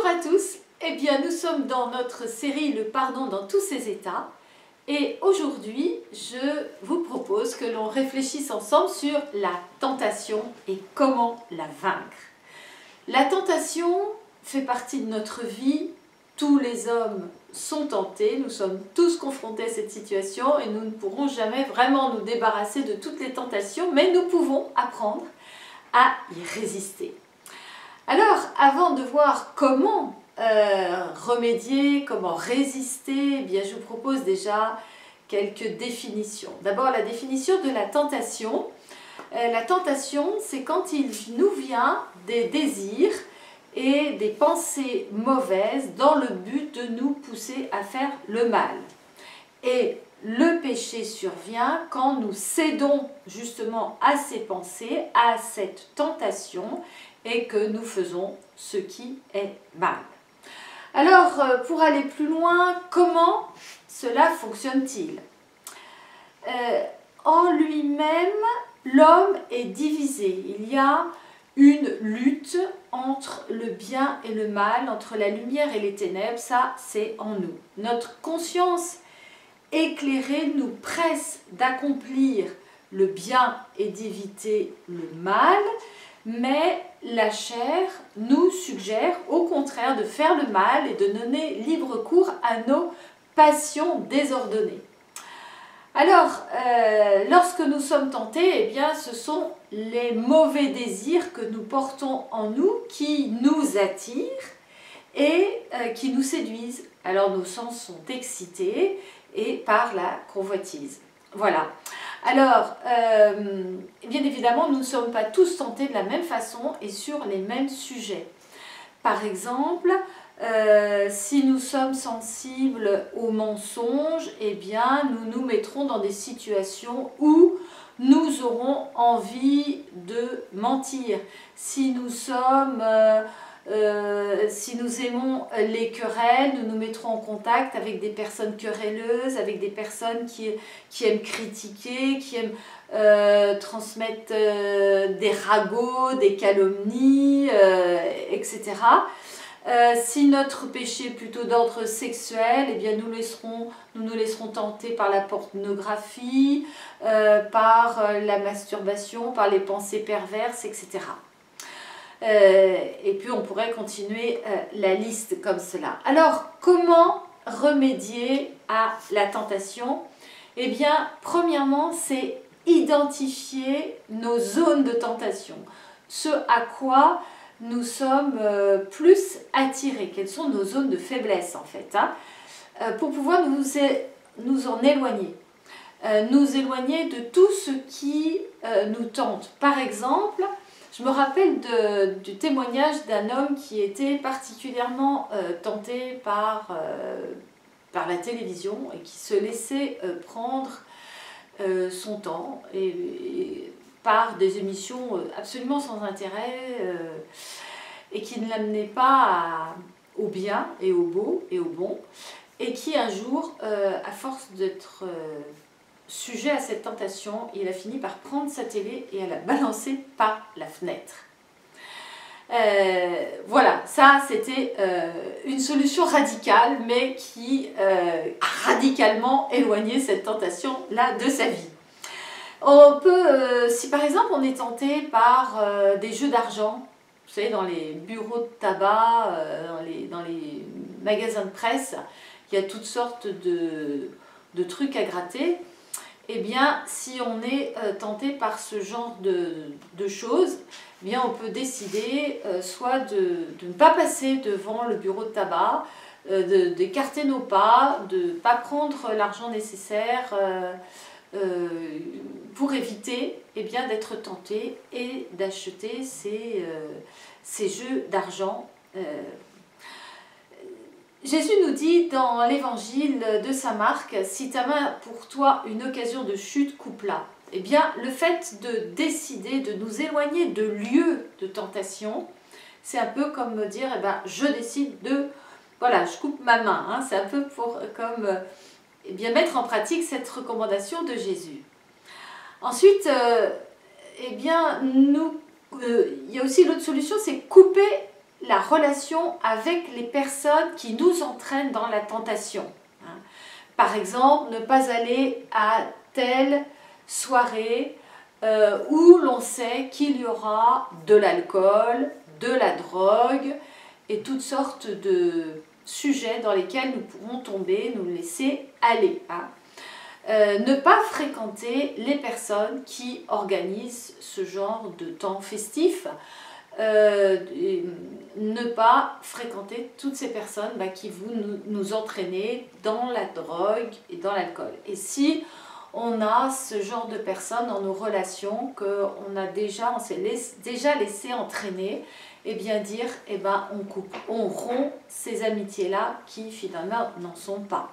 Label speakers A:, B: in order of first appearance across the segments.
A: Bonjour à tous, eh bien nous sommes dans notre série Le pardon dans tous ses états et aujourd'hui je vous propose que l'on réfléchisse ensemble sur la tentation et comment la vaincre. La tentation fait partie de notre vie, tous les hommes sont tentés, nous sommes tous confrontés à cette situation et nous ne pourrons jamais vraiment nous débarrasser de toutes les tentations, mais nous pouvons apprendre à y résister. Alors, avant de voir comment remédier, comment résister, eh bien, je vous propose déjà quelques définitions. D'abord, la définition de la tentation. La tentation, c'est quand il nous vient des désirs et des pensées mauvaises dans le but de nous pousser à faire le mal. Et le péché survient quand nous cédons justement à ces pensées, à cette tentation, et que nous faisons ce qui est mal. Alors, pour aller plus loin, comment cela fonctionne-t-il? En lui-même, l'homme est divisé. Il y a une lutte entre le bien et le mal, entre la lumière et les ténèbres. Ça, c'est en nous. Notre conscience éclairée nous presse d'accomplir le bien et d'éviter le mal, mais la chair nous suggère au contraire de faire le mal et de donner libre cours à nos passions désordonnées. Alors, lorsque nous sommes tentés, eh bien, ce sont les mauvais désirs que nous portons en nous qui nous attirent et qui nous séduisent. Alors nos sens sont excités et par la convoitise. Voilà. Alors, bien évidemment, nous ne sommes pas tous tentés de la même façon et sur les mêmes sujets. Par exemple, si nous sommes sensibles aux mensonges, eh bien, nous nous mettrons dans des situations où nous aurons envie de mentir. Si nous aimons les querelles, nous nous mettrons en contact avec des personnes querelleuses, avec des personnes qui aiment critiquer, qui aiment transmettre des ragots, des calomnies, etc. Si notre péché est plutôt d'ordre sexuel, eh bien nous nous laisserons tenter par la pornographie, par la masturbation, par les pensées perverses, etc. Et puis on pourrait continuer la liste comme cela. Alors, comment remédier à la tentation? Eh bien, premièrement, c'est identifier nos zones de tentation. Ce à quoi nous sommes plus attirés. Quelles sont nos zones de faiblesse en fait, hein, pour pouvoir nous en éloigner. Nous éloigner de tout ce qui nous tente. Par exemple, je me rappelle du témoignage d'un homme qui était particulièrement tenté par la télévision et qui se laissait prendre son temps et par des émissions absolument sans intérêt et qui ne l'amenaient pas au bien et au beau et au bon, et qui un jour, à force d'être sujet à cette tentation, il a fini par prendre sa télé et à la balancer par la fenêtre. Voilà, ça c'était une solution radicale, mais qui a radicalement éloigné cette tentation-là de sa vie. On peut, si par exemple on est tenté par des jeux d'argent, vous savez, dans les bureaux de tabac, dans les magasins de presse, il y a toutes sortes de trucs à gratter. Eh bien, si on est tenté par ce genre de choses, eh bien, on peut décider soit de ne pas passer devant le bureau de tabac, d'écarter nos pas, de ne pas prendre l'argent nécessaire pour éviter bien d'être tenté et d'acheter ces jeux d'argent. Jésus nous dit dans l'évangile de saint Marc, si ta main pour toi une occasion de chute, coupe-la. Eh bien, le fait de décider de nous éloigner de lieux de tentation, c'est un peu comme me dire, eh ben, je décide de, voilà, je coupe ma main. Hein, c'est un peu comme eh bien, mettre en pratique cette recommandation de Jésus. Ensuite, eh bien, il y a aussi l'autre solution, c'est couper la relation avec les personnes qui nous entraînent dans la tentation. Par exemple, ne pas aller à telle soirée où l'on sait qu'il y aura de l'alcool, de la drogue et toutes sortes de sujets dans lesquels nous pourrons tomber, nous laisser aller. Ne pas fréquenter les personnes qui organisent ce genre de temps festif. Ne pas fréquenter toutes ces personnes qui vont nous entraîner dans la drogue et dans l'alcool. Et si on a ce genre de personnes dans nos relations on s'est déjà laissé entraîner, et bien dire, on coupe, on rompt ces amitiés-là qui finalement n'en sont pas.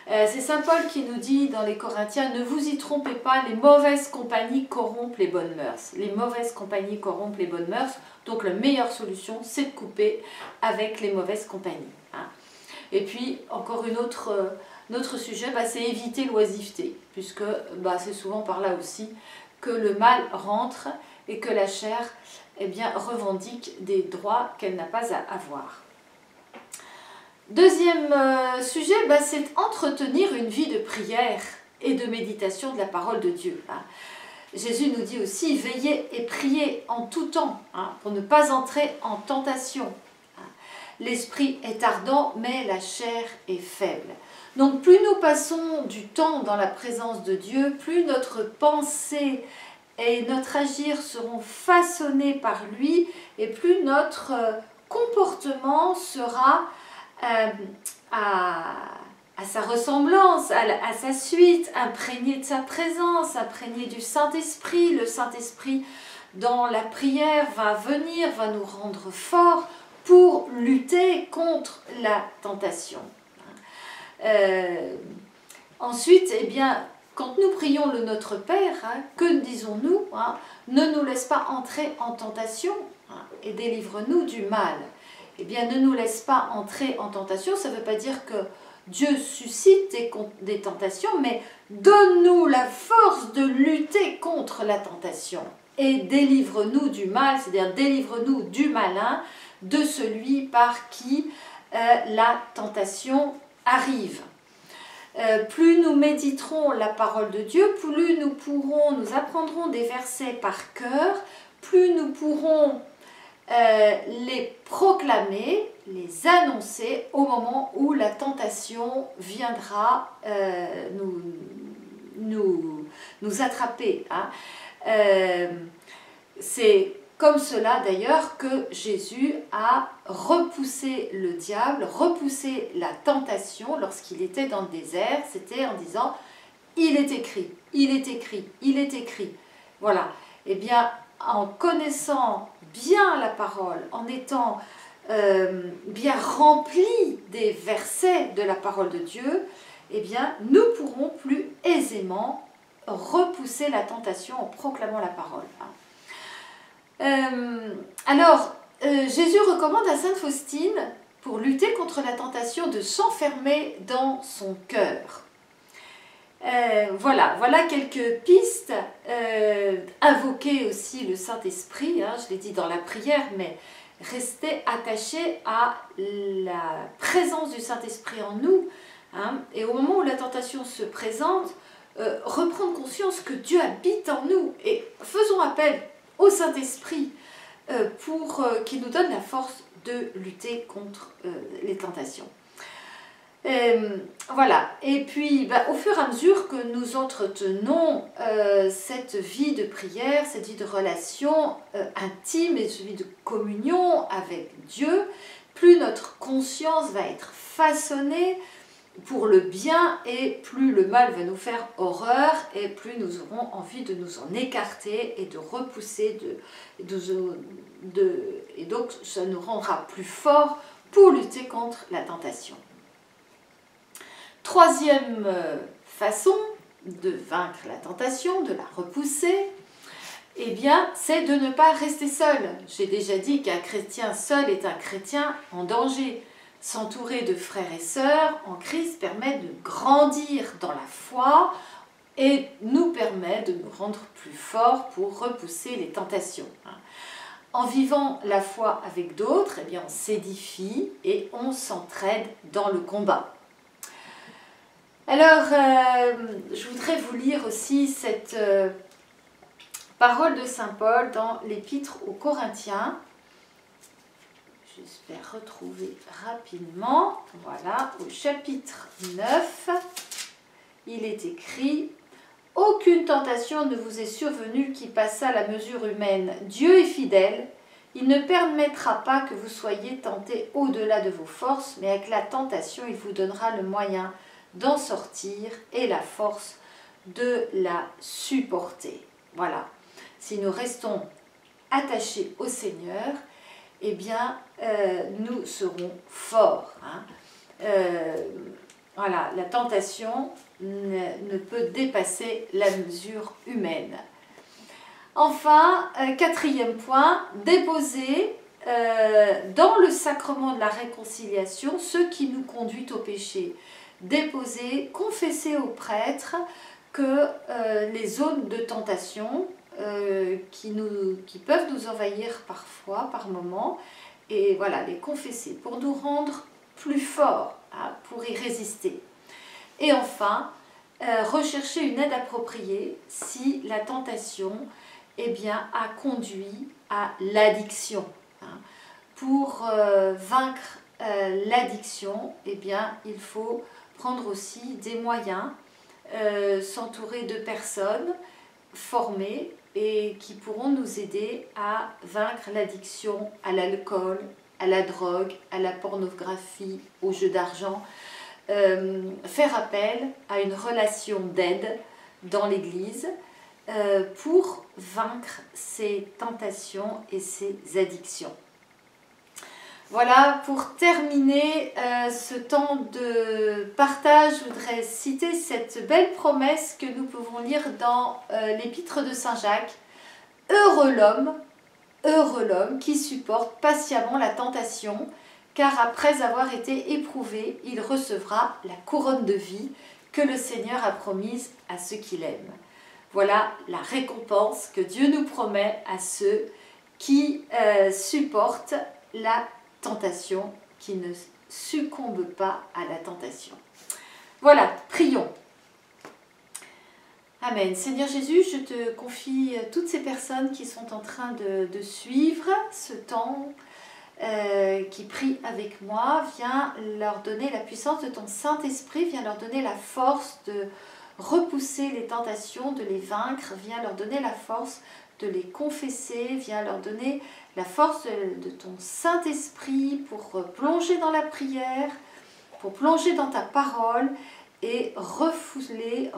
A: C'est Saint Paul qui nous dit dans les Corinthiens, ne vous y trompez pas, les mauvaises compagnies corrompent les bonnes mœurs. Les mauvaises compagnies corrompent les bonnes mœurs, donc la meilleure solution, c'est de couper avec les mauvaises compagnies. Et puis, encore notre sujet, c'est éviter l'oisiveté, puisque c'est souvent par là aussi que le mal rentre et que la chair revendique des droits qu'elle n'a pas à avoir. Deuxième sujet, c'est entretenir une vie de prière et de méditation de la parole de Dieu. Jésus nous dit aussi, veillez et priez en tout temps pour ne pas entrer en tentation. L'esprit est ardent, mais la chair est faible. Donc plus nous passons du temps dans la présence de Dieu, plus notre pensée et notre agir seront façonnés par lui, et plus notre comportement sera à sa ressemblance, à sa suite, imprégné de sa présence, imprégné du Saint-Esprit. Le Saint-Esprit, dans la prière, va venir, va nous rendre forts pour lutter contre la tentation. Ensuite, quand nous prions le Notre Père, que disons-nous? Ne nous laisse pas entrer en tentation et délivre-nous du mal. Ne nous laisse pas entrer en tentation, ça ne veut pas dire que Dieu suscite des tentations, mais donne-nous la force de lutter contre la tentation et délivre-nous du mal, c'est-à-dire délivre-nous du malin, de celui par qui la tentation arrive. Plus nous méditerons la parole de Dieu, plus nous apprendrons des versets par cœur, plus nous pourrons les proclamer, les annoncer au moment où la tentation viendra nous attraper. C'est comme cela d'ailleurs que Jésus a repoussé le diable, repoussé la tentation lorsqu'il était dans le désert. C'était en disant « il est écrit, il est écrit, il est écrit ». Voilà. En connaissant bien la parole, en étant bien rempli des versets de la parole de Dieu, nous pourrons plus aisément repousser la tentation en proclamant la parole. Jésus recommande à Sainte Faustine, pour lutter contre la tentation, de s'enfermer dans son cœur. Voilà quelques pistes. Invoquer aussi le Saint-Esprit, je l'ai dit dans la prière, mais rester attaché à la présence du Saint-Esprit en nous. Et au moment où la tentation se présente, reprendre conscience que Dieu habite en nous et faisons appel au Saint-Esprit pour qu'il nous donne la force de lutter contre les tentations. Voilà, et puis au fur et à mesure que nous entretenons cette vie de prière, cette vie de relation intime et cette vie de communion avec Dieu, plus notre conscience va être façonnée pour le bien et plus le mal va nous faire horreur et plus nous aurons envie de nous en écarter et de repousser, et donc ça nous rendra plus forts pour lutter contre la tentation. Troisième façon de vaincre la tentation, de la repousser, c'est de ne pas rester seul. J'ai déjà dit qu'un chrétien seul est un chrétien en danger. S'entourer de frères et sœurs en Christ permet de grandir dans la foi et nous permet de nous rendre plus forts pour repousser les tentations. En vivant la foi avec d'autres, eh bien on s'édifie et on s'entraide dans le combat. Alors, je voudrais vous lire aussi cette parole de Saint Paul dans l'Épître aux Corinthiens. J'espère retrouver rapidement. Voilà, au chapitre 9, il est écrit « Aucune tentation ne vous est survenue qui passât la mesure humaine. Dieu est fidèle. Il ne permettra pas que vous soyez tentés au-delà de vos forces, mais avec la tentation, il vous donnera le moyen d'en sortir et la force de la supporter. » Voilà. Si nous restons attachés au Seigneur, eh bien, nous serons forts. Hein. Voilà, la tentation ne peut dépasser la mesure humaine. Enfin, quatrième point, déposer dans le sacrement de la réconciliation ce qui nous conduit au péché. Déposer, confesser au prêtre que les zones de tentation qui peuvent nous envahir parfois, par moments, et voilà, les confesser pour nous rendre plus forts, hein, pour y résister. Et enfin, rechercher une aide appropriée si la tentation eh bien, a conduit à l'addiction. Hein. Pour vaincre l'addiction, eh bien, il faut prendre aussi des moyens, s'entourer de personnes formées et qui pourront nous aider à vaincre l'addiction à l'alcool, à la drogue, à la pornographie, aux jeux d'argent. Faire appel à une relation d'aide dans l'Église pour vaincre ces tentations et ces addictions. Voilà, pour terminer ce temps de partage, je voudrais citer cette belle promesse que nous pouvons lire dans l'Épître de Saint Jacques. « Heureux l'homme qui supporte patiemment la tentation, car après avoir été éprouvé, il recevra la couronne de vie que le Seigneur a promise à ceux qui l'aiment. » Voilà la récompense que Dieu nous promet à ceux qui supportent la tentation, qui ne succombent pas à la tentation. Voilà, prions. Amen. Seigneur Jésus, je te confie toutes ces personnes qui sont en train de suivre ce temps, qui prient avec moi. Viens leur donner la puissance de ton Saint-Esprit, viens leur donner la force de repousser les tentations, de les vaincre, viens leur donner la force de les confesser, viens leur donner la force de ton Saint-Esprit pour plonger dans la prière, pour plonger dans ta parole et repousser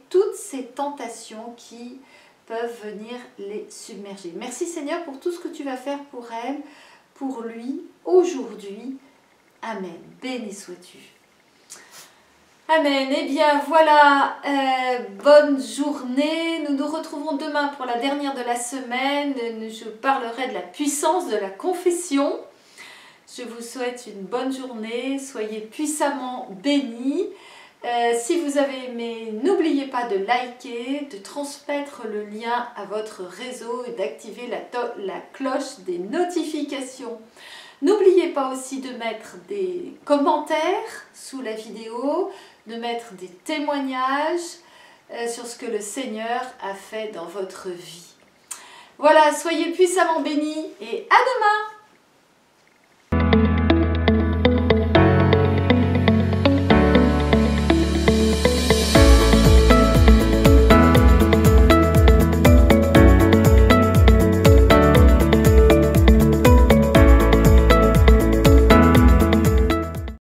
A: toutes ces tentations qui peuvent venir les submerger. Merci Seigneur pour tout ce que tu vas faire pour elle, pour lui, aujourd'hui. Amen. Béni sois-tu. Amen. Eh bien voilà, bonne journée. Nous nous retrouvons demain pour la dernière de la semaine. Je parlerai de la puissance de la confession. Je vous souhaite une bonne journée. Soyez puissamment bénis. Si vous avez aimé, n'oubliez pas de liker, de transmettre le lien à votre réseau et d'activer la cloche des notifications. N'oubliez pas aussi de mettre des commentaires sous la vidéo, de mettre des témoignages sur ce que le Seigneur a fait dans votre vie. Voilà, soyez puissamment bénis et à demain!